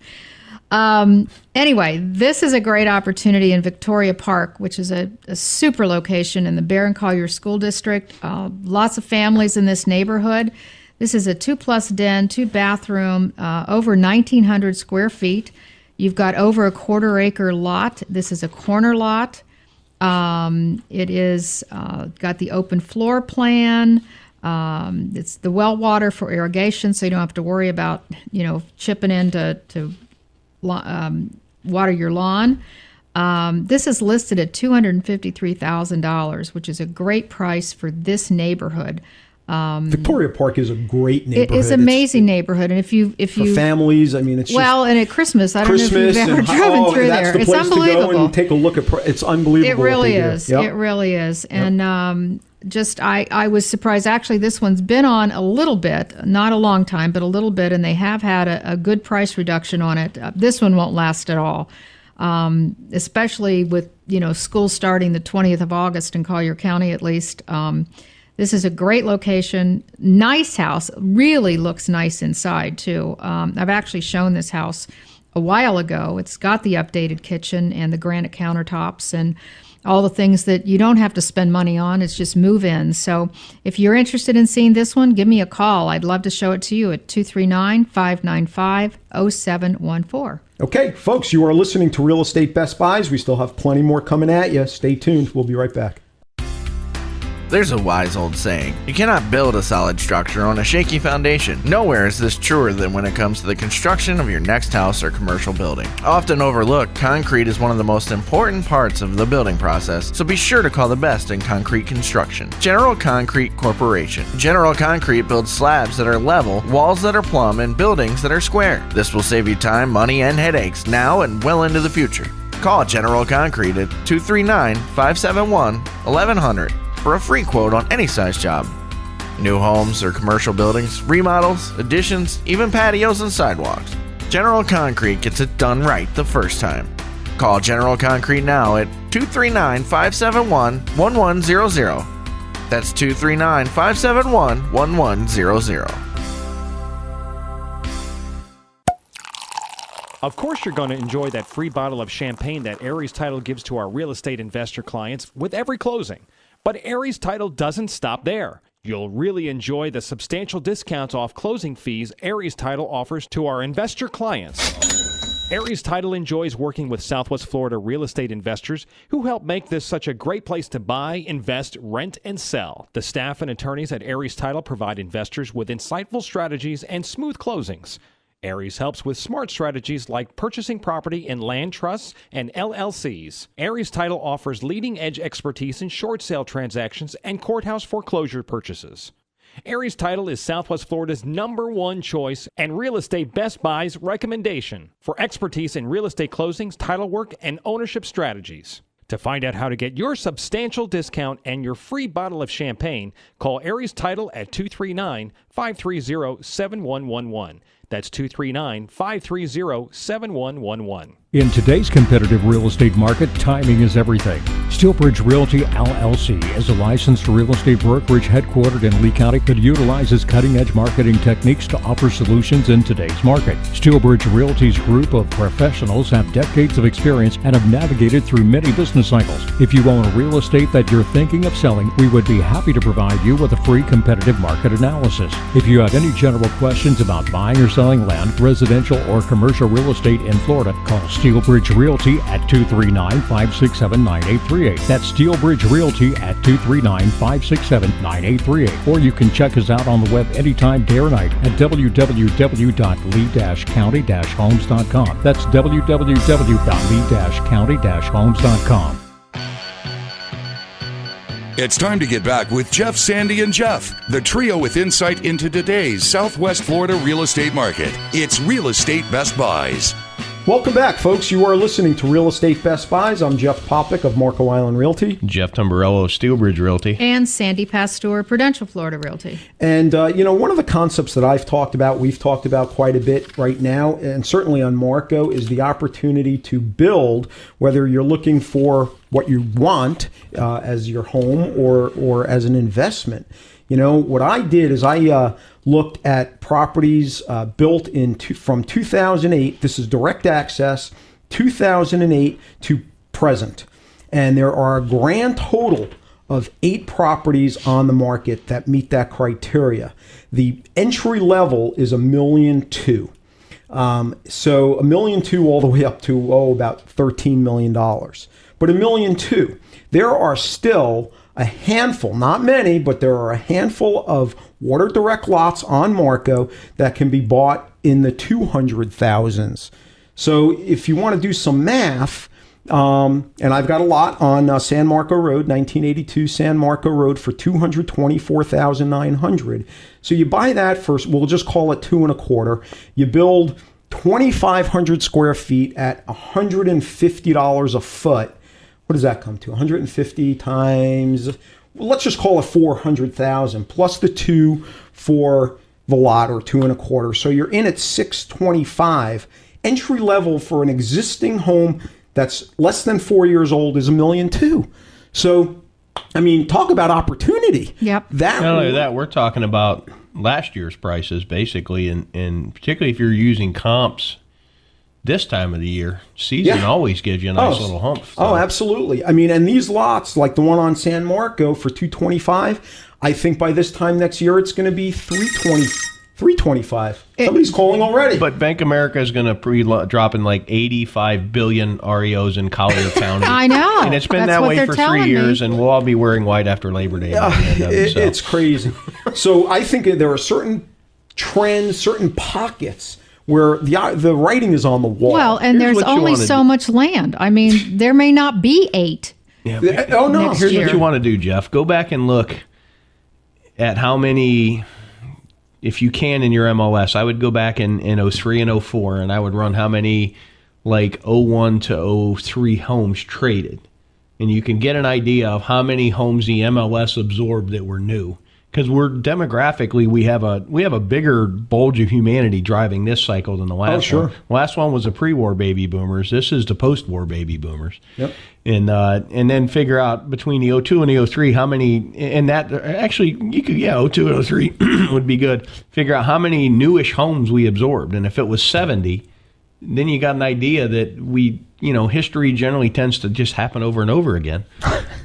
S4: Anyway, this is a great opportunity in Victoria Park, which is a super location in the Barron Collier School District. Lots of families in this neighborhood. This is a 2+ den, 2-bathroom, over 1,900 square feet. You've got over a 1/4 acre lot. This is a corner lot. It is got the open floor plan. It's the well water for irrigation, so you don't have to worry about, chipping in to water your lawn. This is listed at $253,000, which is a great price for this neighborhood.
S2: Victoria Park is a great neighborhood.
S4: It is an amazing neighborhood, and if you
S2: for families, I mean, it's
S4: and at Christmas, I don't know if you've ever driven through there.
S2: It's unbelievable. To go and take a look at. It's unbelievable.
S4: It really is. Yep. It really is, and I was surprised. Actually, this one's been on a little bit, not a long time, but a little bit, and they have had a good price reduction on it. This one won't last at all, especially with school starting the 20th of August in Collier County, at least. This is a great location, nice house, really looks nice inside too. I've actually shown this house a while ago. It's got the updated kitchen and the granite countertops and all the things that you don't have to spend money on. It's just move in. So if you're interested in seeing this one, give me a call. I'd love to show it to you at 239-595-0714.
S2: Okay, folks, you are listening to Real Estate Best Buys. We still have plenty more coming at you. Stay tuned. We'll be right back.
S12: There's a wise old saying, you cannot build a solid structure on a shaky foundation. Nowhere is this truer than when it comes to the construction of your next house or commercial building. Often overlooked, concrete is one of the most important parts of the building process, so be sure to call the best in concrete construction. General Concrete Corporation. General Concrete builds slabs that are level, walls that are plumb, and buildings that are square. This will save you time, money, and headaches now and well into the future. Call General Concrete at 239-571-1100. for a free quote on any size job. New homes or commercial buildings, remodels, additions, even patios and sidewalks. General Concrete gets it done right the first time. Call General Concrete now at 239-571-1100. That's 239-571-1100.
S5: Of course, you're going to enjoy that free bottle of champagne that Aries Title gives to our real estate investor clients with every closing. But Aries Title doesn't stop there. You'll really enjoy the substantial discounts off closing fees Aries Title offers to our investor clients. Aries Title enjoys working with Southwest Florida real estate investors who help make this such a great place to buy, invest, rent, and sell. The staff and attorneys at Aries Title provide investors with insightful strategies and smooth closings. Aries helps with smart strategies like purchasing property in land trusts and LLCs. Aries Title offers leading-edge expertise in short sale transactions and courthouse foreclosure purchases. Aries Title is Southwest Florida's #1 choice and Real Estate Best Buy's recommendation for expertise in real estate closings, title work, and ownership strategies. To find out how to get your substantial discount and your free bottle of champagne, call Aries Title at 239-530-7111. That's 239-530-7111.
S13: In today's competitive real estate market, timing is everything. Steelbridge Realty LLC is a licensed real estate brokerage headquartered in Lee County that utilizes cutting-edge marketing techniques to offer solutions in today's market. Steelbridge Realty's group of professionals have decades of experience and have navigated through many business cycles. If you own real estate that you're thinking of selling, we would be happy to provide you with a free competitive market analysis. If you have any general questions about buying or selling land, residential or commercial real estate in Florida, call Steelbridge Realty at 239-567-9838. That's Steelbridge Realty at 239-567-9838. Or you can check us out on the web anytime, day or night at www.lee-county-homes.com. That's www.lee-county-homes.com.
S1: It's time to get back with Jeff, Sandy, and Jeff, the trio with insight into today's Southwest Florida real estate market. It's Real Estate Best Buys.
S2: Welcome back, folks. You are listening to Real Estate Best Buys. I'm Jeff Popick of Marco Island Realty.
S3: Jeff Tamburello of Steelbridge Realty.
S4: And Sandy Pastor, Prudential Florida Realty.
S2: And, one of the concepts that we've talked about quite a bit right now, and certainly on Marco, is the opportunity to build, whether you're looking for what you want as your home or as an investment. What I did is I looked at properties built from 2008. This is direct access, 2008 to present. And there are a grand total of 8 properties on the market that meet that criteria. The entry level is $1.2 million. So $1.2 million all the way up to about $13 million. But $1.2 million. There are still a handful, not many, but there are a handful of water direct lots on Marco that can be bought in the 200,000s. So if you want to do some math, and I've got a lot on San Marco Road, 1982 San Marco Road for $224,900. So you buy that first, we'll just call it 2.25. You build 2,500 square feet at $150 a foot. What does that come to? 150 times, let's just call it 400,000 plus the 2 for the lot, or 2.25. So you're in at 625. Entry level for an existing home that's less than 4 years old is $1.2 million. So, talk about opportunity.
S4: Yep.
S3: Not only that, we're talking about last year's prices basically, and particularly if you're using comps. This time of the year, season always gives you a nice little hump. So.
S2: Oh, absolutely. And these lots, like the one on San Marco for $225, I think by this time next year it's going to be $325. Somebody's calling already.
S3: But Bank of America is going to drop in like 85 billion REOs in Collier County.
S4: I know.
S3: And it's been that way for 3 years, and we'll all be wearing white after Labor Day.
S2: It's crazy. So I think there are certain trends, certain pockets where the writing is on the wall.
S4: Well, and there's only so much land. There may not be 8.
S3: Yeah. Here's what you want to do, Jeff. Go back and look at how many, if you can, in your MLS. I would go back in 03 and 04, and I would run how many, like 01 to 03 homes traded. And you can get an idea of how many homes the MLS absorbed that were new. because we're demographically we have a bigger bulge of humanity driving this cycle than the last one. The last one was the pre-war baby boomers. This is the post-war baby boomers.
S2: Yep.
S3: And then figure out between the 02 and the 03 how many, and that actually you could 02 and 03 would be good. Figure out how many newish homes we absorbed, and if it was 70, then you got an idea that history generally tends to just happen over and over again.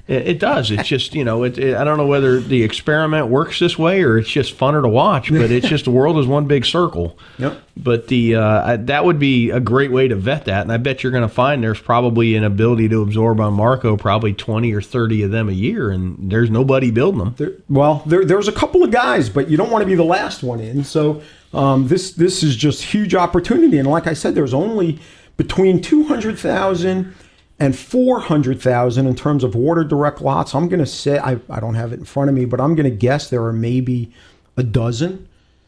S3: It does. It's just, I don't know whether the experiment works this way or it's just funner to watch, but it's just the world is one big circle.
S2: Yep.
S3: But that would be a great way to vet that. And I bet you're going to find there's probably an ability to absorb on Marco probably 20 or 30 of them a year, and there's nobody building them.
S2: There's a couple of guys, but you don't want to be the last one in. So this is just huge opportunity. And like I said, there's only between 200,000 and 400,000 in terms of water direct lots. I'm going to say, I don't have it in front of me, but I'm going to guess there are maybe a dozen.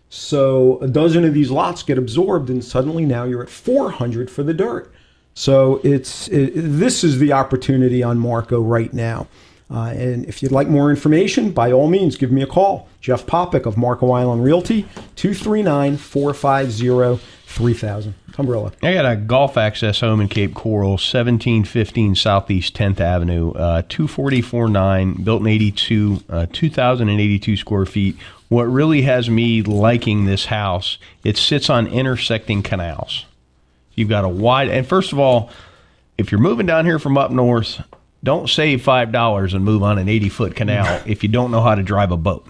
S2: So a dozen of these lots get absorbed, and suddenly now you're at 400 for the dirt. So this is the opportunity on Marco right now. And if you'd like more information, by all means, give me a call. Jeff Popick of Marco Island Realty, 239-450-3000. Umbrella.
S3: I got a Golf Access home in Cape Coral, 1715 Southeast 10th Avenue, 244.9, built in 82, 2,082 square feet. What really has me liking this house, it sits on intersecting canals. You've got a wide, and first of all, if you're moving down here from up north, don't save $5 and move on an 80-foot canal if you don't know how to drive a boat.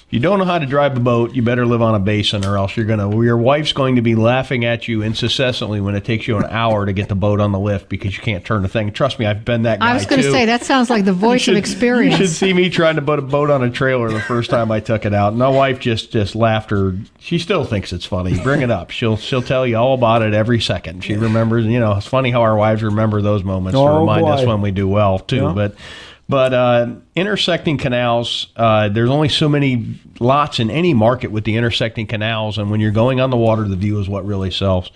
S3: If you don't know how to drive a boat, you better live on a basin, or else your wife's going to be laughing at you incessantly when it takes you an hour to get the boat on the lift because you can't turn the thing. Trust me, I've been that guy too.
S4: I was going to say, that sounds like the voice of experience.
S3: You should see me trying to put a boat on a trailer the first time I took it out. And my wife just laughed her. She still thinks it's funny. Bring it up. She'll tell you all about it every second. She remembers, it's funny how our wives remember those moments to remind us when we do well too. Yeah. But intersecting canals, there's only so many lots in any market with the intersecting canals, and when you're going on the water, the view is what really sells.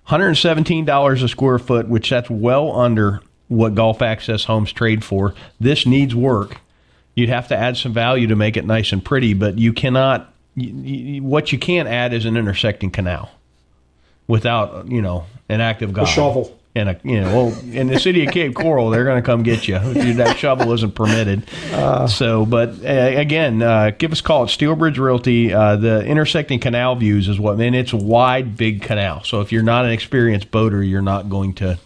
S3: $117 a square foot, which that's well under what Golf Access homes trade for. This needs work. You'd have to add some value to make it nice and pretty, but you cannot. What you can't add is an intersecting canal without an active guy.
S2: A shovel.
S3: And in the city of Cape Coral, they're going to come get you. That shovel isn't permitted. Again, give us a call at Steelbridge Realty. The intersecting canal views is and it's a wide, big canal. So if you're not an experienced boater, you're not going to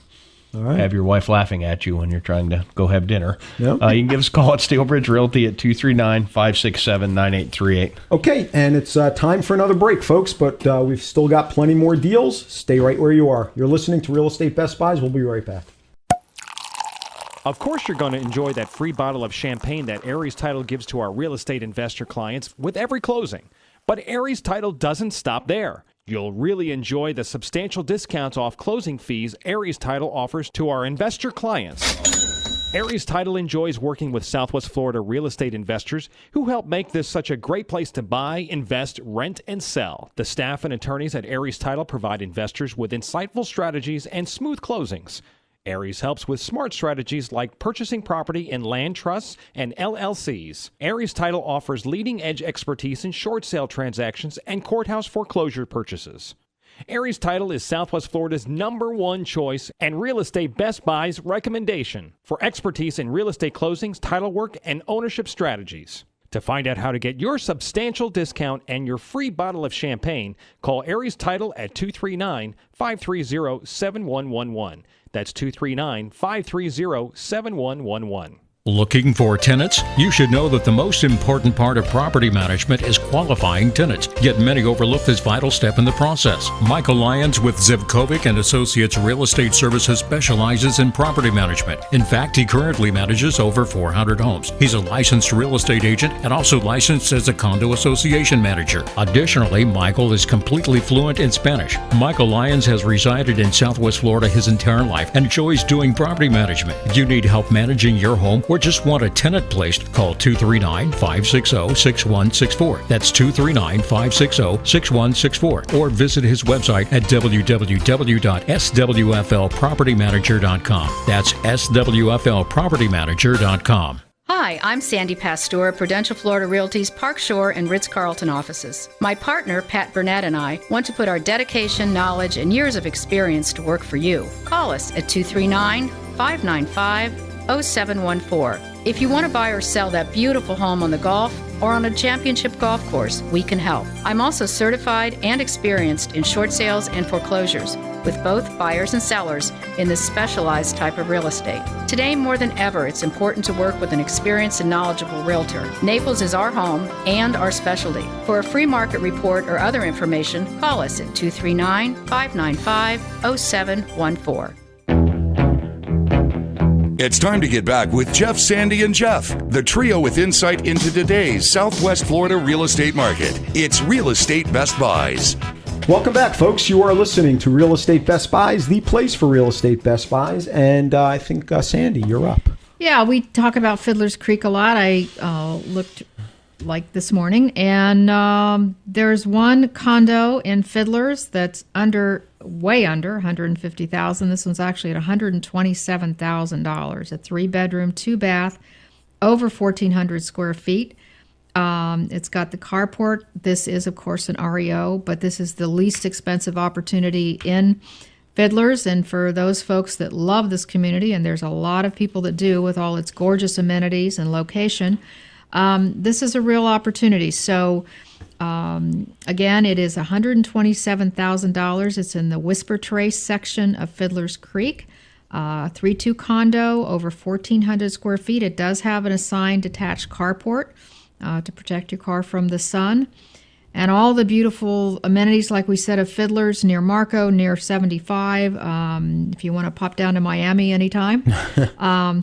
S3: have your wife laughing at you when you're trying to go have dinner. Yep. You can give us a call at Steelbridge Realty at 239-567-9838.
S2: Okay, and it's time for another break, folks, but we've still got plenty more deals. Stay right where you are. You're listening to Real Estate Best Buys. We'll be right back.
S5: Of course, you're going to enjoy that free bottle of champagne that Aries Title gives to our real estate investor clients with every closing. But Aries Title doesn't stop there. You'll really enjoy the substantial discounts off closing fees Aries Title offers to our investor clients. Aries Title enjoys working with Southwest Florida real estate investors who help make this such a great place to buy, invest, rent, and sell. The staff and attorneys at Aries Title provide investors with insightful strategies and smooth closings. Aries helps with smart strategies like purchasing property in land trusts and LLCs. Aries Title offers leading-edge expertise in short sale transactions and courthouse foreclosure purchases. Aries Title is Southwest Florida's #1 choice and Real Estate Best Buys recommendation for expertise in real estate closings, title work, and ownership strategies. To find out how to get your substantial discount and your free bottle of champagne, call Aries Title at 239-530-7111. That's 239-530-7111.
S13: Looking for tenants? You should know that the most important part of property management is qualifying tenants, yet many overlook this vital step in the process. Michael Lyons with Zivkovic and Associates Real Estate Services specializes in property management. In fact, he currently manages over 400 homes. He's a licensed real estate agent and also licensed as a condo association manager. Additionally, Michael is completely fluent in Spanish. Michael Lyons has resided in Southwest Florida his entire life and enjoys doing property management. If you need help managing your home or just want a tenant placed, call 239-560-6164. That's 239-560-6164. Or visit his website at www.swflpropertymanager.com. That's swflpropertymanager.com.
S10: Hi, I'm Sandy Pasteur, Prudential Florida Realty's Park Shore and Ritz-Carlton offices. My partner, Pat Burnett, and I want to put our dedication, knowledge, and years of experience to work for you. Call us at 239-595-0714. If you want to buy or sell that beautiful home on the Gulf or on a championship golf course, we can help. I'm also certified and experienced in short sales and foreclosures, with both buyers and sellers in this specialized type of real estate. Today, more than ever, it's important to work with an experienced and knowledgeable realtor. Naples is our home and our specialty. For a free market report or other information, call us at 239-595-0714.
S1: It's time to get back with Jeff, Sandy, and Jeff, the trio with insight into today's Southwest Florida real estate market. It's Real Estate Best Buys.
S2: Welcome back, folks. You are listening to Real Estate Best Buys, the place for real estate best buys. And I think, Sandy, you're up.
S4: Yeah, we talk about Fiddler's Creek a lot. I looked like this morning, and there's one condo in Fiddler's that's way under $150,000. This one's actually at $127,000. A 3-bedroom, 2-bath, over 1,400 square feet. It's got the carport. This is, of course, an REO, but this is the least expensive opportunity in Fiddler's. And for those folks that love this community, and there's a lot of people that do with all its gorgeous amenities and location, this is a real opportunity. So, again, it is $127,000. It's in the Whisper Trace section of Fiddler's Creek. 3-2 condo, over 1,400 square feet. It does have an assigned detached carport to protect your car from the sun. And all the beautiful amenities, like we said, of Fiddler's, near Marco, near 75, if you want to pop down to Miami anytime.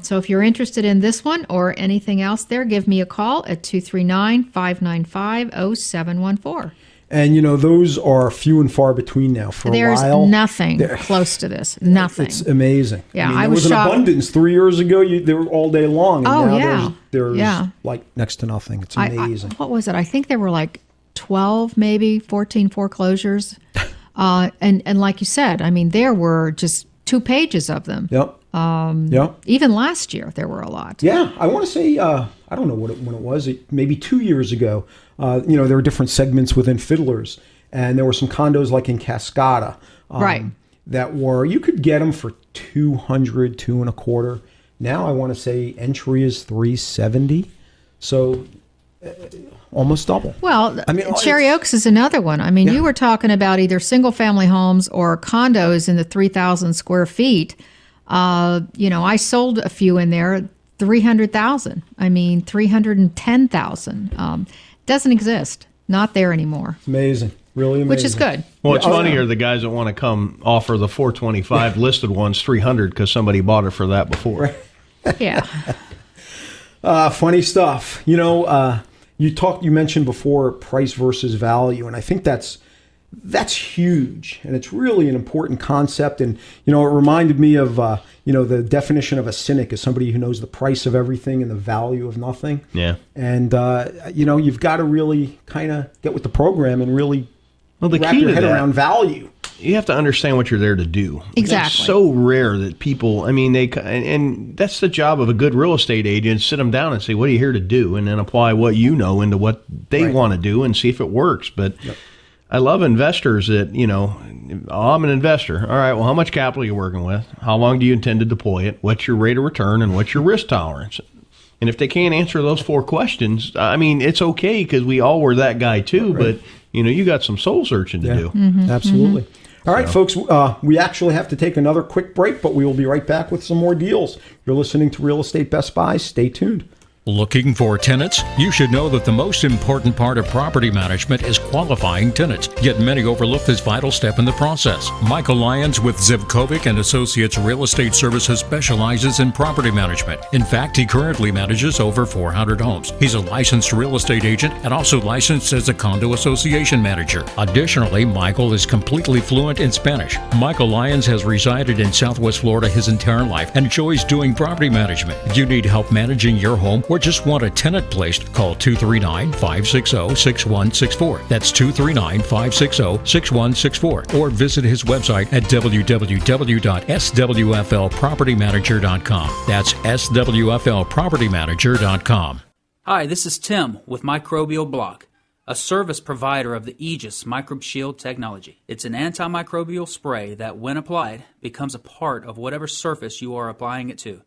S4: So if you're interested in this one or anything else there, give me a call at 239-595-0714.
S2: And, those are few and far between now. For
S4: There's
S2: a while,
S4: nothing close to this. Nothing.
S2: It's amazing.
S4: Yeah,
S2: I was
S4: shocked.
S2: An abundance 3 years ago. They were all day long. And now
S4: yeah.
S2: there's like next to nothing. It's amazing.
S4: What was it? I think there were like 12, maybe 14 foreclosures. And like you said, there were just 2 pages of them.
S2: Yep.
S4: Even last year, there were a lot.
S2: Yeah. I want to say, I don't know when it was, maybe 2 years ago. There were different segments within Fiddler's, and there were some condos like in Cascada.
S4: Right.
S2: That were, you could get them for $200, $225. Now I want to say entry is $370. So almost double.
S4: Well, Cherry Oaks is another one. You were talking about either single-family homes or condos in the 3,000 square feet. I sold a few in there, $300,000. $310,000. Doesn't exist. Not there anymore.
S2: It's amazing. Really amazing.
S4: Which is good.
S3: Well, it's funny are the guys that want to come offer the 425 listed ones $300 because somebody bought it for that before.
S2: Right.
S4: Yeah.
S2: Funny stuff. You mentioned before price versus value, and I think that's huge, and it's really an important concept. And it reminded me of the definition of a cynic is somebody who knows the price of everything and the value of nothing.
S3: Yeah.
S2: And you've got to really kind of get with the program and really wrap your head around value.
S3: You have to understand what you're there to do.
S4: Exactly.
S3: It's so rare that people, and that's the job of a good real estate agent, sit them down and say, what are you here to do? And then apply what you know into what they want to do and see if it works. But I love investors that, I'm an investor. All right, well, how much capital are you working with? How long do you intend to deploy it? What's your rate of return and what's your risk tolerance? And if they can't answer those 4 questions, it's okay because we all were that guy too, but you got some soul searching to do.
S2: Mm-hmm. Absolutely. Mm-hmm. All right, folks, we actually have to take another quick break, but we will be right back with some more deals. You're listening to Real Estate Best Buy. Stay tuned.
S13: Looking for tenants? You should know that the most important part of property management is qualifying tenants, yet many overlook this vital step in the process. Michael Lyons with Zivkovic and Associates Real Estate Services specializes in property management. In fact, he currently manages over 400 homes. He's a licensed real estate agent and also licensed as a condo association manager. Additionally, Michael is completely fluent in Spanish. Michael Lyons has resided in Southwest Florida his entire life and enjoys doing property management. If you need help managing your home or just want a tenant placed, call 239-560-6164. That's 239-560-6164. Or visit his website at www.swflpropertymanager.com. That's swflpropertymanager.com.
S11: Hi, this is Tim with Microbial Block, a service provider of the Aegis Microbe Shield technology. It's an antimicrobial spray that, when applied, becomes a part of whatever surface you are applying it to.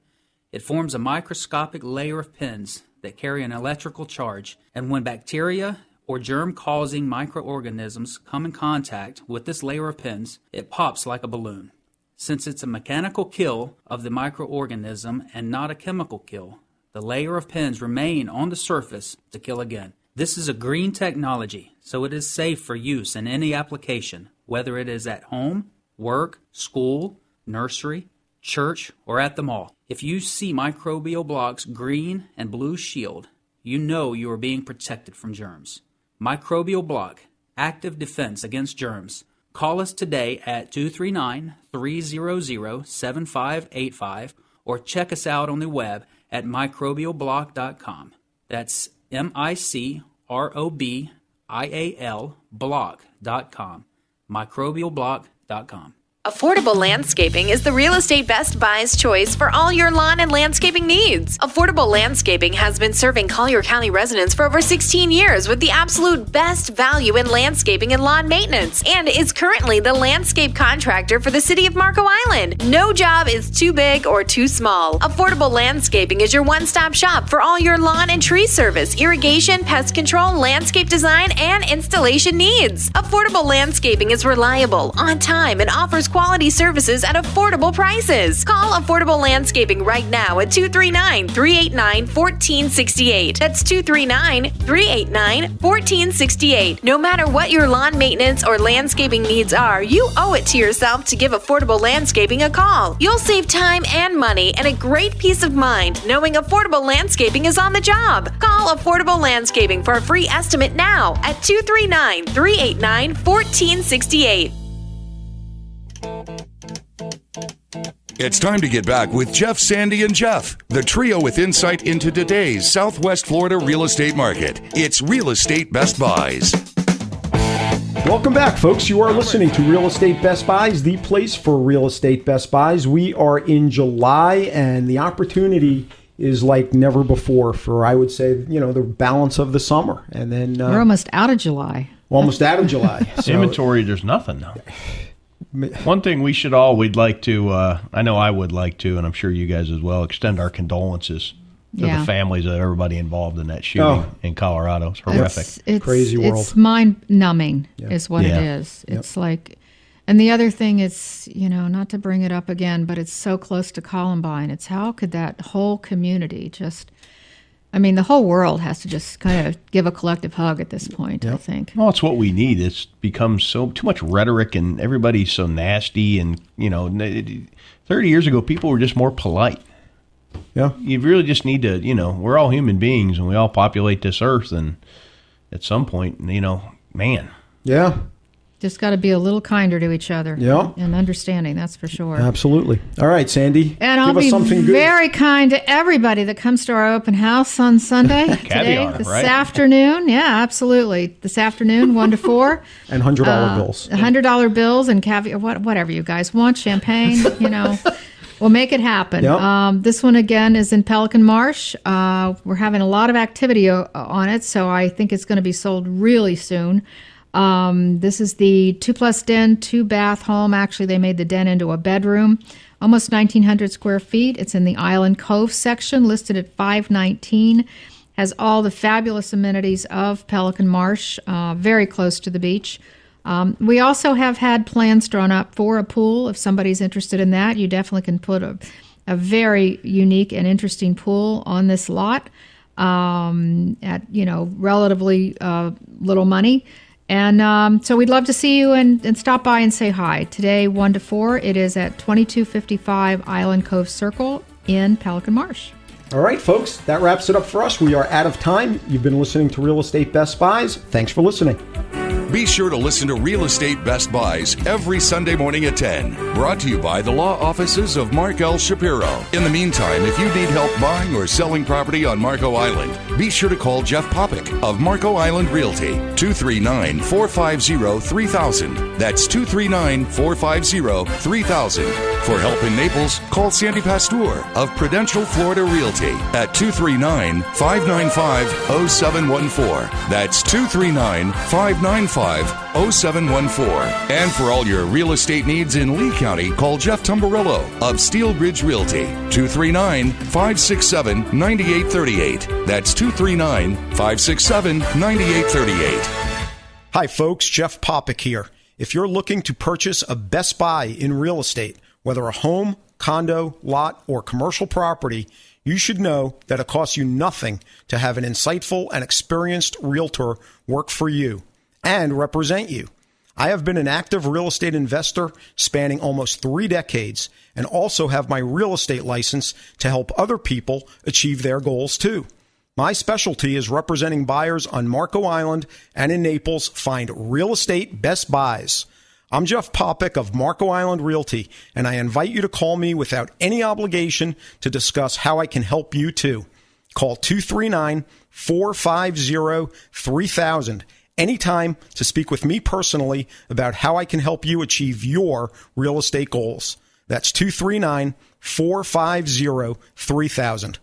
S11: It forms a microscopic layer of pins that carry an electrical charge, and when bacteria or germ-causing microorganisms come in contact with this layer of pins, it pops like a balloon. Since it's a mechanical kill of the microorganism and not a chemical kill, the layer of pins remain on the surface to kill again. This is a green technology, so it is safe for use in any application, whether it is at home, work, school, nursery, church, or at the mall. If you see Microbial Block's green and blue shield, you know you are being protected from germs. Microbial Block, active defense against germs. Call us today at 239-300-7585 or check us out on the web at microbialblock.com. That's MICROBIAL block.com. Microbialblock.com.
S6: Affordable Landscaping is the real estate Best Buy's choice for all your lawn and landscaping needs. Affordable Landscaping has been serving Collier County residents for over 16 years with the absolute best value in landscaping and lawn maintenance, and is currently the landscape contractor for the city of Marco Island. No job is too big or too small. Affordable Landscaping is your one-stop shop for all your lawn and tree service, irrigation, pest control, landscape design, and installation needs. Affordable Landscaping is reliable, on time, and offers quality services at affordable prices. Call Affordable Landscaping right now at 239-389-1468. That's 239-389-1468. No matter what your lawn maintenance or landscaping needs are, you owe it to yourself to give Affordable Landscaping a call. You'll save time and money and a great peace of mind knowing Affordable Landscaping is on the job. Call Affordable Landscaping for a free estimate now at 239-389-1468.
S1: It's time to get back with Jeff, Sandy, and Jeff, the trio with insight into today's Southwest Florida real estate market. It's Real Estate Best Buys.
S2: Welcome back, folks. You are listening to Real Estate Best Buys, the place for real estate Best Buys. We are in July, and the opportunity is like never before for, I would say, the balance of the summer. And then
S4: we're almost out of July.
S2: Almost out of July.
S3: So, inventory, there's nothing now. One thing we'd like to, I know I would like to, and I'm sure you guys as well, extend our condolences to the families of everybody involved in that shooting in Colorado. It's horrific.
S2: It's crazy world.
S4: It's mind-numbing is what it is. It's like, and the other thing is, not to bring it up again, but it's so close to Columbine. It's how could that whole community just... the whole world has to just kind of give a collective hug at this point, I think.
S3: Well, it's what we need. It's become too much rhetoric, and everybody's so nasty. And, 30 years ago, people were just more polite.
S2: Yeah.
S3: You really just need to, we're all human beings, and we all populate this earth. And at some point, man.
S2: Yeah.
S4: Just got to be a little kinder to each other.
S2: Yeah.
S4: And understanding, that's for sure.
S2: Absolutely. All right, Sandy.
S4: And I'll be very kind to everybody that comes to our open house on Sunday. This afternoon. Yeah, absolutely. This afternoon, 1 to 4.
S2: And $100 bills.
S4: $100 bills and caviar, whatever you guys want, champagne, We'll make it happen.
S2: Yep.
S4: This one, again, is in Pelican Marsh. We're having a lot of activity on it, so I think it's going to be sold really soon. This is the 2+ den, 2-bath home. Actually, they made the den into a bedroom. Almost 1,900 square feet. It's in the Island Cove section, listed at $519. Has all the fabulous amenities of Pelican Marsh, very close to the beach. We also have had plans drawn up for a pool. If somebody's interested in that, you definitely can put a very unique and interesting pool on this lot at relatively little money. And so we'd love to see you and stop by and say hi. Today, 1 to 4, it is at 2255 Island Cove Circle in Pelican Marsh.
S2: All right, folks, that wraps it up for us. We are out of time. You've been listening to Real Estate Best Buys. Thanks for listening.
S1: Be sure to listen to Real Estate Best Buys every Sunday morning at 10. Brought to you by the law offices of Mark L. Shapiro. In the meantime, if you need help buying or selling property on Marco Island, be sure to call Jeff Popick of Marco Island Realty, 239-450-3000. That's 239-450-3000. For help in Naples, call Sandy Pasteur of Prudential Florida Realty at 239-595-0714. That's 239-595-0714. And for all your real estate needs in Lee County, call Jeff Tumbarillo of Steel Bridge Realty, 239-567-9838. That's 239-567-9838.
S2: Hi, folks. Jeff Popick here. If you're looking to purchase a Best Buy in real estate, whether a home, condo, lot, or commercial property, you should know that it costs you nothing to have an insightful and experienced realtor work for you and represent you. I have been an active real estate investor spanning almost 3 decades and also have my real estate license to help other people achieve their goals too. My specialty is representing buyers on Marco Island and in Naples. Find Real Estate Best Buys. I'm Jeff Popick of Marco Island Realty, and I invite you to call me without any obligation to discuss how I can help you too. Call 239-450-3000 anytime to speak with me personally about how I can help you achieve your real estate goals. That's 239-450-3000.